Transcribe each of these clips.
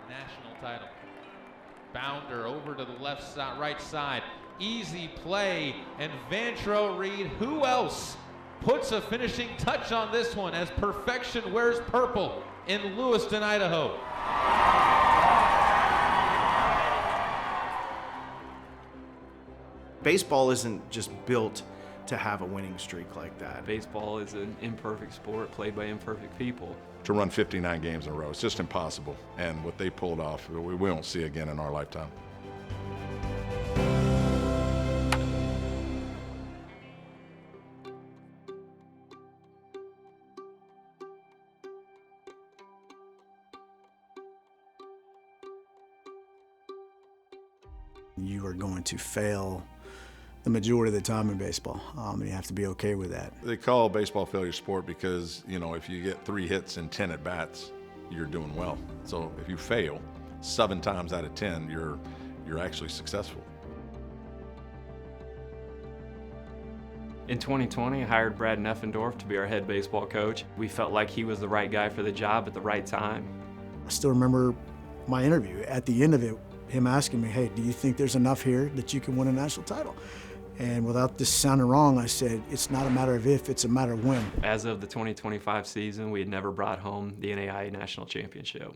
national title. Bounder over to the left side, right side. Easy play, and Vantro Reed, who else puts a finishing touch on this one as perfection wears purple in Lewiston, Idaho. Baseball isn't just built to have a winning streak like that. Baseball is an imperfect sport played by imperfect people. To run 59 games in a row, it's just impossible. And what they pulled off, we won't see again in our lifetime. You are going to fail the majority of the time in baseball, and you have to be okay with that. They call baseball failure sport because, you know, if you get 3 hits and 10 at-bats, you're doing well. So if you fail 7 times out of 10, you're actually successful. In 2020, I hired Brad Neffendorf to be our head baseball coach. We felt like he was the right guy for the job at the right time. I still remember my interview. At the end of it, him asking me, hey, do you think there's enough here that you can win a national title? And without this sounding wrong, I said, it's not a matter of if, it's a matter of when. As of the 2025 season, we had never brought home the NAIA National Championship.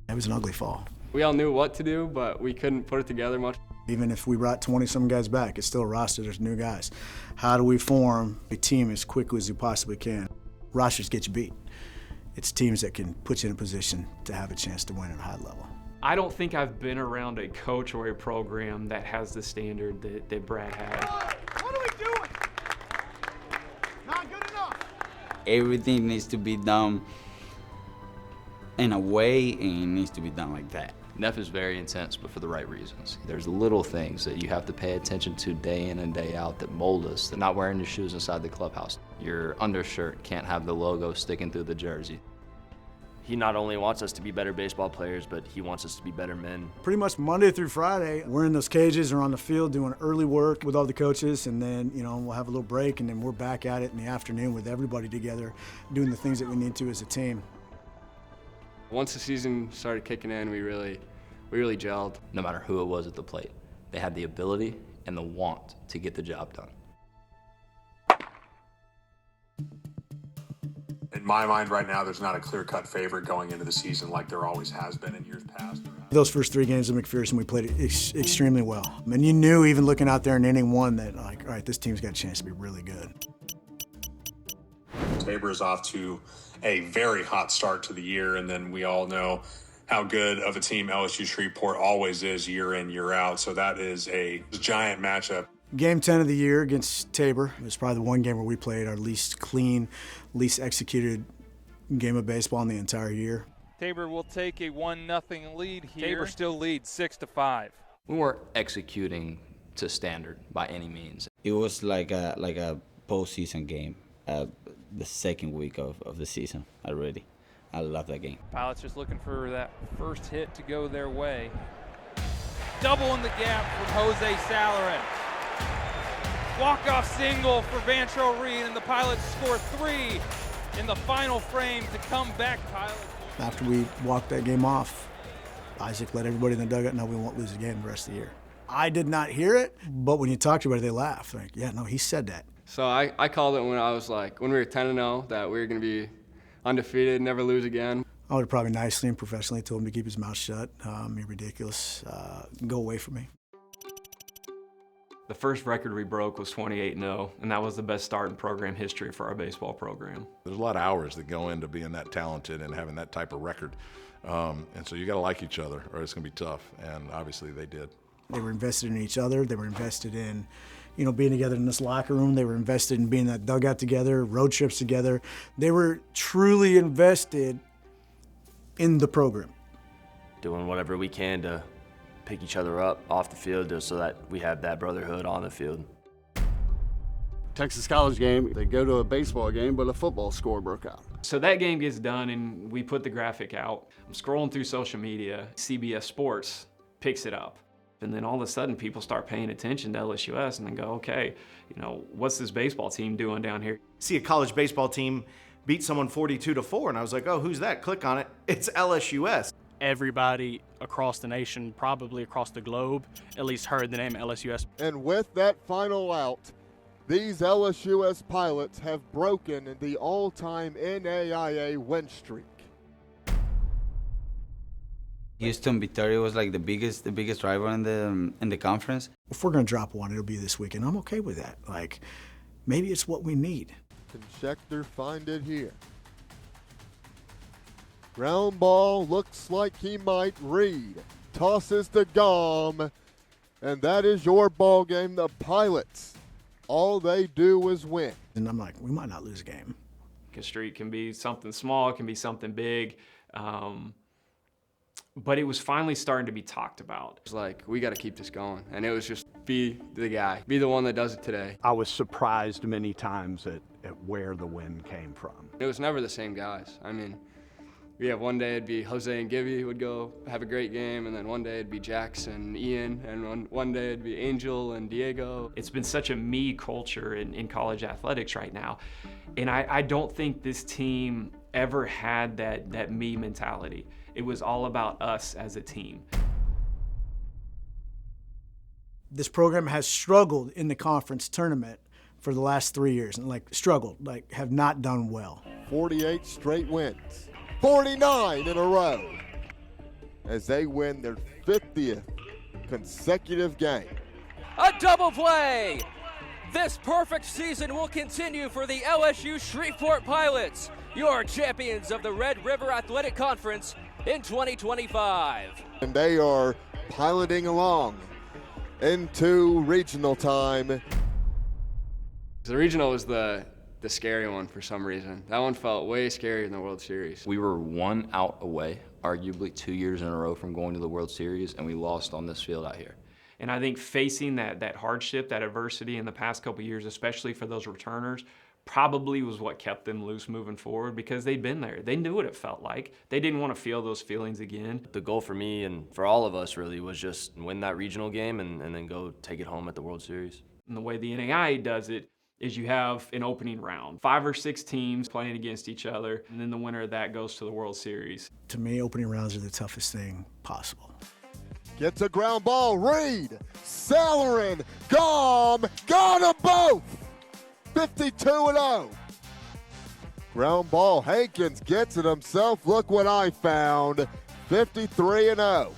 It was an ugly fall. We all knew what to do, but we couldn't put it together much. Even if we brought 20-some guys back, it's still a roster, there's new guys. How do we form a team as quickly as we possibly can? Rosters get you beat. It's teams that can put you in a position to have a chance to win at a high level. I don't think I've been around a coach or a program that has the standard that Brad had. What are we doing? Not good enough. Everything needs to be done in a way, and it needs to be done like that. Neff is very intense, but for the right reasons. There's little things that you have to pay attention to day in and day out that mold us. They're not wearing your shoes inside the clubhouse. Your undershirt can't have the logo sticking through the jersey. He not only wants us to be better baseball players, but he wants us to be better men. Pretty much Monday through Friday, we're in those cages or on the field doing early work with all the coaches, and then, you know, we'll have a little break, and then we're back at it in the afternoon with everybody together, doing the things that we need to as a team. Once the season started kicking in, we really gelled. No matter who it was at the plate, they had the ability and the want to get the job done. In my mind right now, there's not a clear-cut favorite going into the season like there always has been in years past. Those first 3 games of McPherson, we played extremely well. And you knew, even looking out there in inning 1, that, like, all right, this team's got a chance to be really good. Tabor is off to a very hot start to the year, and then we all know how good of a team LSU Shreveport always is year in, year out. So that is a giant matchup. Game 10 of the year against Tabor. It was probably the one game where we played our least clean, least executed game of baseball in the entire year. Tabor will take a 1-0 lead here. Tabor still leads 6-5. We weren't executing to standard by any means. It was like a postseason game, the second week of the season already. I love that game. Pilots just looking for that first hit to go their way. Double in the gap from Jose Salarin. Walk-off single for Vantro Reed, and the Pilots score 3 in the final frame to come back. Pilots. After we walked that game off, Isaac let everybody in the dugout know we won't lose the game the rest of the year. I did not hear it, but when you talk to everybody, they laugh. Like, yeah, no, he said that. So I called it when we were 10-0, that we were going to be undefeated, never lose again. I would have probably nicely and professionally told him to keep his mouth shut. You're ridiculous. Go away from me. The first record we broke was 28-0, and that was the best start in program history for our baseball program. There's a lot of hours that go into being that talented and having that type of record. And so you got to like each other, or it's going to be tough. And obviously they did. They were invested in each other. They were invested in, you know, being together in this locker room. They were invested in being in that dugout together, road trips together. They were truly invested in the program. Doing whatever we can to pick each other up off the field just so that we have that brotherhood on the field. Texas college game, they go to a baseball game, but a football score broke out. So that game gets done, and we put the graphic out. I'm scrolling through social media. CBS Sports picks it up. And then all of a sudden, people start paying attention to LSUS and then go, okay, you know, what's this baseball team doing down here? See a college baseball team beat someone 42-4, and I was like, oh, who's that? Click on it. It's LSUS. Everybody across the nation, probably across the globe, at least heard the name LSUS. And with that final out, these LSUS Pilots have broken the all-time NAIA win streak. Houston Victoria was like the biggest rival in the conference. If we're going to drop one, it'll be this weekend. I'm okay with that. Like, maybe it's what we need. Can Schechter find it here? Ground ball, looks like he might read. Tosses to Gom, and that is your ball game. The Pilots, all they do is win. And I'm like, we might not lose a game. A streak can be something small, it can be something big. But it was finally starting to be talked about. It was like, we got to keep this going. And it was just be the guy, be the one that does it today. I was surprised many times at where the win came from. It was never the same guys. I mean, we have one day it'd be Jose and Gibby would go have a great game, and then one day it'd be Jackson, Ian, and one day it'd be Angel and Diego. It's been such a me culture in college athletics right now. And I don't think this team ever had that me mentality. It was all about us as a team. This program has struggled in the conference tournament for the last 3 years, and have not done well. 48 straight wins, 49 in a row, as they win their 50th consecutive game. A double play! This perfect season will continue for the LSU Shreveport Pilots, your champions of the Red River Athletic Conference in 2025. And they are piloting along into regional time. The regional was the scary one for some reason. That one felt way scarier than the World Series. We were 1 out away, arguably 2 years in a row from going to the World Series, and we lost on this field out here. And I think facing that hardship, that adversity in the past couple of years, especially for those returners, probably was what kept them loose moving forward, because they'd been there. They knew what it felt like. They didn't want to feel those feelings again. The goal for me and for all of us really was just win that regional game and then go take it home at the World Series. And the way the NAIA does it is you have an opening round, 5 or 6 teams playing against each other, and then the winner of that goes to the World Series. To me, opening rounds are the toughest thing possible. Gets a ground ball, Reed, Salerin, Gom, got them both! 52-0. Ground ball, Hankins gets it himself. Look what I found, 53-0.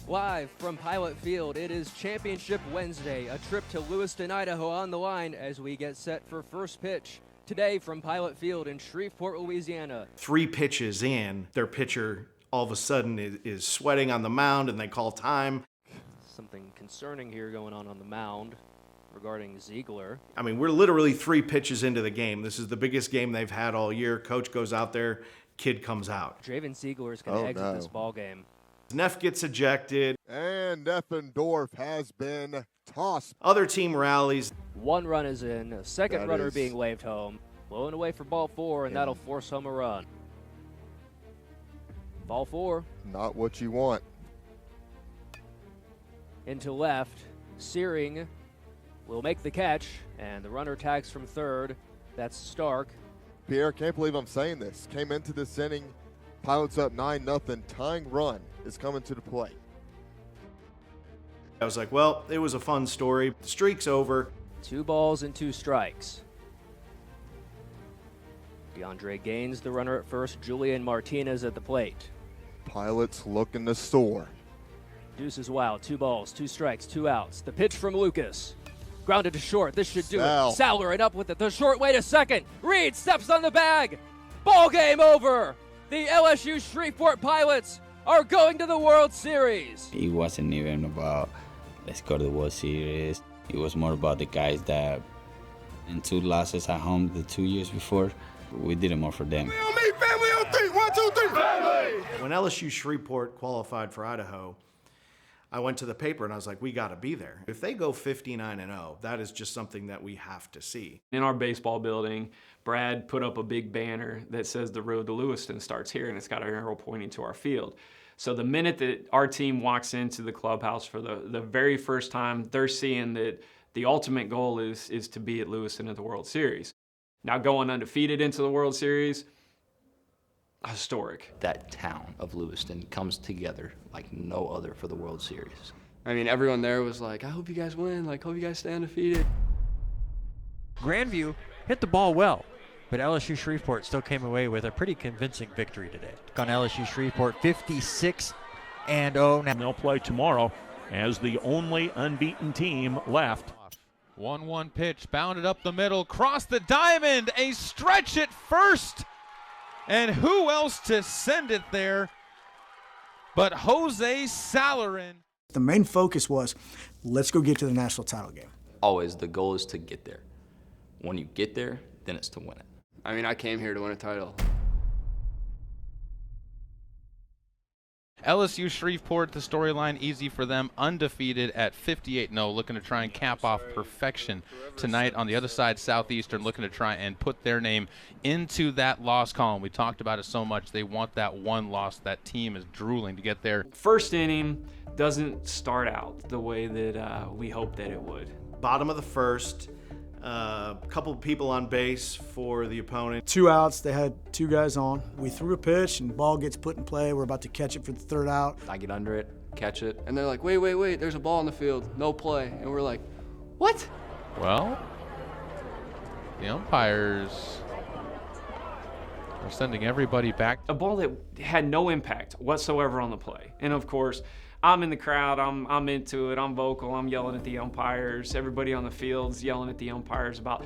Live from Pilot Field, it is Championship Wednesday, a trip to Lewiston, Idaho on the line as we get set for first pitch. Today from Pilot Field in Shreveport, Louisiana. 3 pitches in, their pitcher all of a sudden is sweating on the mound, and they call time. Something concerning here going on the mound regarding Ziegler. I mean, we're literally 3 pitches into the game. This is the biggest game they've had all year. Coach goes out there, kid comes out. Draven Ziegler is going to exit this ball game. Neff gets ejected. And Neffendorf has been tossed. Other team rallies. 1 run is in, a second runner being waved home. Blowing away for ball 4, and that'll force home a run. Ball 4. Not what you want. Into left, Searing will make the catch, and the runner tags from third. That's Stark. Pierre, can't believe I'm saying this. Came into this inning, Pilots up 9-0, tying run is coming to the plate. I was like, well, it was a fun story. The streak's over. 2 balls and 2 strikes. DeAndre Gaines, the runner at first. Julian Martinez at the plate. Pilots looking to soar. Deuce is wild. 2 balls, 2 strikes, 2 outs. The pitch from Lucas. Grounded to short. This should do it. Sowler up with it. The short way to second. Reed steps on the bag. Ball game over. The LSU Shreveport Pilots are going to the World Series. It wasn't even about let's go to the World Series. It was more about the guys that in 2 losses at home the 2 years before, we did it more for them. Family on me, family on 3. 1, 2, 3, family! When LSU Shreveport qualified for Idaho, I went to the paper and I was like, we got to be there. If they go 59-0, that is just something that we have to see. In our baseball building, Brad put up a big banner that says the road to Lewiston starts here, and it's got an arrow pointing to our field. So the minute that our team walks into the clubhouse for the very first time, they're seeing that the ultimate goal is to be at Lewiston at the World Series. Now going undefeated into the World Series, historic. That town of Lewiston comes together like no other for the World Series. I mean, everyone there was like, I hope you guys win, like, hope you guys stay undefeated. Grandview hit the ball well, but LSU Shreveport still came away with a pretty convincing victory today. On LSU Shreveport 56-0. Now they'll play tomorrow as the only unbeaten team left. 1-1 pitch, bounded up the middle, crossed the diamond, a stretch at first. And who else to send it there but Jose Salarin? The main focus was, let's go get to the national title game. Always the goal is to get there. When you get there, then it's to win it. I mean, I came here to win a title. LSU Shreveport, the storyline easy for them, undefeated at 58-0, looking to try and cap off perfection tonight. On the other side, Southeastern looking to try and put their name into that loss column. We talked about it so much. They want that one loss. That team is drooling to get there. First inning doesn't start out the way that we hoped that it would. Bottom of the first, a couple of people on base for the opponent. 2 outs, they had 2 guys on. We threw a pitch and the ball gets put in play. We're about to catch it for the 3rd out. I get under it, catch it. And they're like, wait, there's a ball in the field, no play. And we're like, what? Well, the umpires are sending everybody back. A ball that had no impact whatsoever on the play. And of course, I'm in the crowd, I'm into it, I'm vocal, I'm yelling at the umpires, everybody on the field's yelling at the umpires about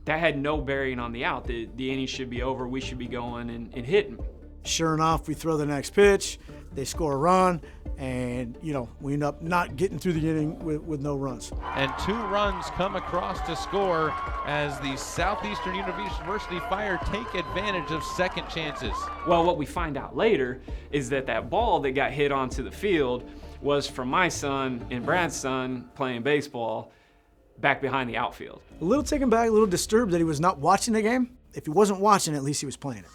that had no bearing on the out. The inning should be over, we should be going and hitting. Sure enough, we throw the next pitch, they score a run, and we end up not getting through the inning with no runs. And 2 runs come across to score as the Southeastern University Fire take advantage of second chances. Well, what we find out later is that ball that got hit onto the field was from my son and Brad's son playing baseball back behind the outfield. A little taken back, a little disturbed that he was not watching the game. If he wasn't watching, at least he was playing it.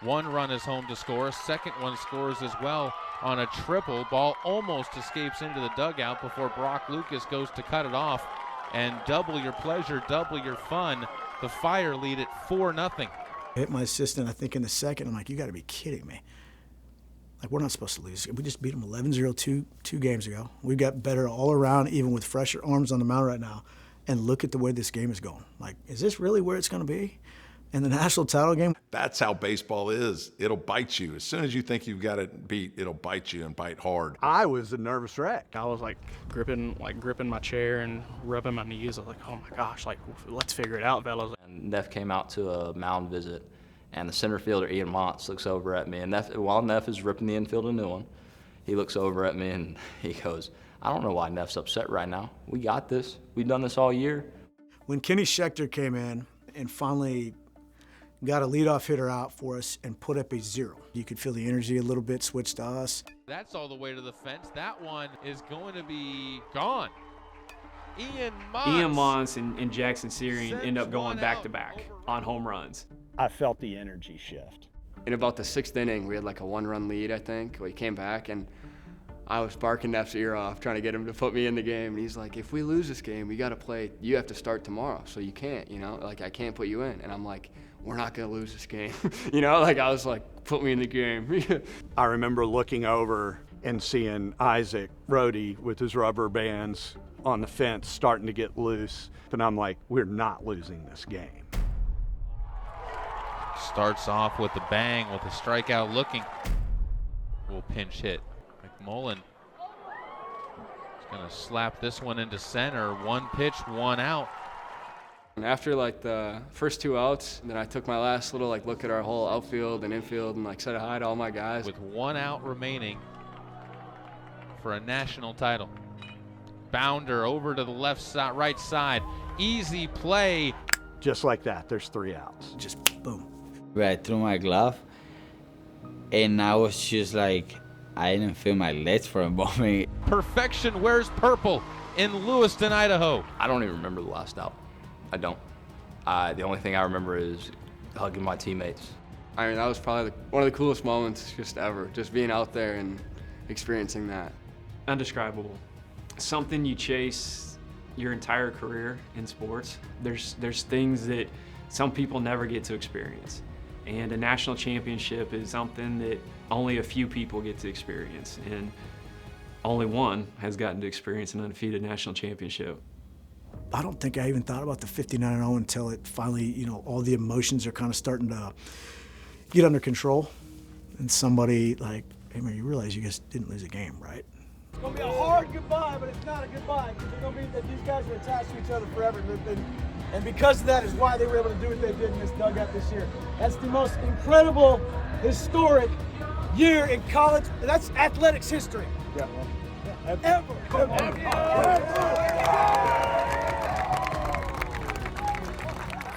1 run is home to score. Second one scores as well on a triple. Ball almost escapes into the dugout before Brock Lucas goes to cut it off. And double your pleasure, double your fun. The Fire lead it 4-0. I hit my assistant, I think, in the second. I'm like, you got to be kidding me. Like, we're not supposed to lose. We just beat them 11-0 two games ago. We got better all around, even with fresher arms on the mound right now. And look at the way this game is going. Like, is this really where it's going to be? In the national title game? That's how baseball is. It'll bite you. As soon as you think you've got it beat, it'll bite you and bite hard. I was a nervous wreck. I was gripping my chair and rubbing my knees. I was like, oh my gosh, let's figure it out, fellas. And Neff came out to a mound visit, and the center fielder, Ian Montz, looks over at me. And while Neff is ripping the infield a new one, he looks over at me and he goes, I don't know why Neff's upset right now. We got this. We've done this all year. When Kenny Schechter came in and finally got a leadoff hitter out for us and put up a 0. You could feel the energy a little bit switch to us. That's all the way to the fence. That one is going to be gone. Ian Montz and Jackson Searing end up going back-to-back on home runs. I felt the energy shift. In about the 6th inning, we had like a 1-run lead, I think. We came back, and I was barking Neff's ear off, trying to get him to put me in the game. And he's like, if we lose this game, we got to play. You have to start tomorrow, so you can't, I can't put you in. And I'm like, we're not going to lose this game. I was like, put me in the game. I remember looking over and seeing Isaac Rhodey with his rubber bands on the fence starting to get loose. And I'm like, we're not losing this game. Starts off with a bang with a strikeout looking. Will pinch hit. McMullen is going to slap this one into center. 1 pitch, 1 out. And after the first 2 outs, then I took my last little look at our whole outfield and infield and said hi to all my guys. With 1 out remaining for a national title. Bounder over to the left side, right side. Easy play. Just like that, there's 3 outs. Just boom. I threw my glove, and I was just like, I didn't feel my legs for a moment. Perfection wears purple in Lewiston, Idaho. I don't even remember the last out. I don't. The only thing I remember is hugging my teammates. I mean, that was probably one of the coolest moments just ever, just being out there and experiencing that. Undescribable. Something you chase your entire career in sports. There's things that some people never get to experience. And a national championship is something that only a few people get to experience. And only one has gotten to experience an undefeated national championship. I don't think I even thought about the 59-0 until it finally, you know, all the emotions are kind of starting to get under control. And somebody like, hey man, you realize you guys didn't lose a game, right? It's going to be a hard goodbye, but it's not a goodbye because it's going to be that these guys are attached to each other forever. And because of that is why they were able to do what they did in this dugout this year. That's the most incredible, historic year in college. That's athletics history. Yeah. Ever.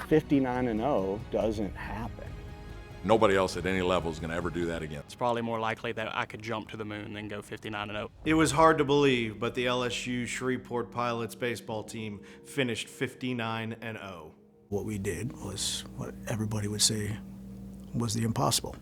59-0 doesn't happen. Nobody else at any level is going to ever do that again. It's probably more likely that I could jump to the moon than go 59-0. It was hard to believe, but the LSU Shreveport Pilots baseball team finished 59-0. What we did was what everybody would say was the impossible.